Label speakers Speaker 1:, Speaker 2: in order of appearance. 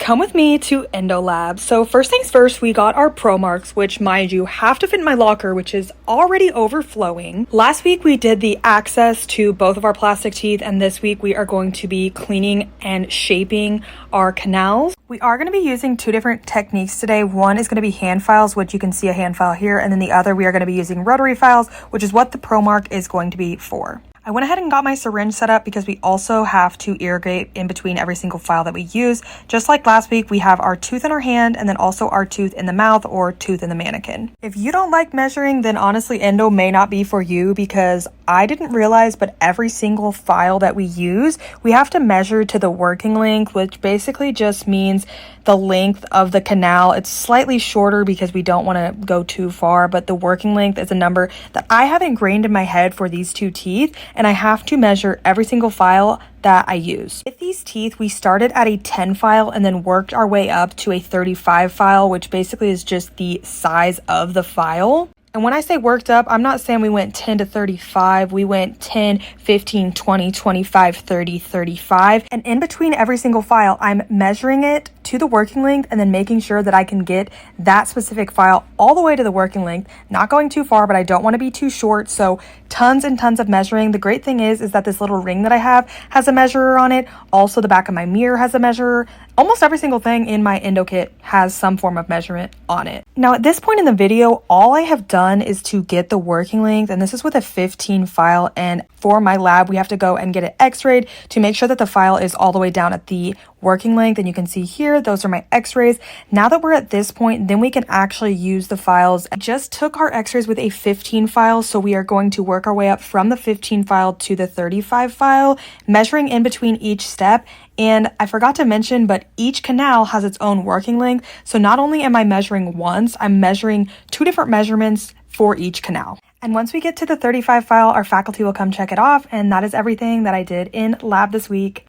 Speaker 1: Come with me to EndoLab. So first things first, we got our ProMarks, which mind you have to fit in my locker, which is already overflowing. Last week we did the access to both of our plastic teeth, and this week we are going to be cleaning and shaping our canals. We are going to be using two different techniques today. One is going to be hand files, which you can see a hand file here, and then the other we are going to be using rotary files, which is what the ProMark is going to be for. I went ahead and got my syringe set up because we also have to irrigate in between every single file that we use. Just like last week, we have our tooth in our hand and then also our tooth in the mouth or tooth in the mannequin. If you don't like measuring, then honestly, endo may not be for you, because I didn't realize, but every single file that we use, we have to measure to the working length, which basically just means the length of the canal. It's slightly shorter because we don't want to go too far, but the working length is a number that I have ingrained in my head for these two teeth, and I have to measure every single file that I use. With these teeth, we started at a 10 file and then worked our way up to a 35 file, which basically is just the size of the file. And when I say worked up, I'm not saying we went 10 to 35. We went 10, 15, 20, 25, 30, 35. And in between every single file, I'm measuring it to the working length and then making sure that I can get that specific file all the way to the working length, not going too far, but I don't want to be too short. So tons and tons of measuring. The great thing is that this little ring that I have has a measurer on it. Also, the back of my mirror has a measurer. Almost every single thing in my endo kit has some form of measurement on it. Now, at this point in the video, all I have done is to get the working length, and this is with a 15 file. And for my lab, we have to go and get it x-rayed to make sure that the file is all the way down at the working length. And you can see here, those are my x-rays. Now that we're at this point, then we can actually use the files. I just took our x-rays with a 15 file, so we are going to work our way up from the 15 file to the 35 file, measuring in between each step. And I forgot to mention, but each canal has its own working length. So not only am I measuring once, I'm measuring two different measurements for each canal. And once we get to the 35 file, our faculty will come check it off. And that is everything that I did in lab this week.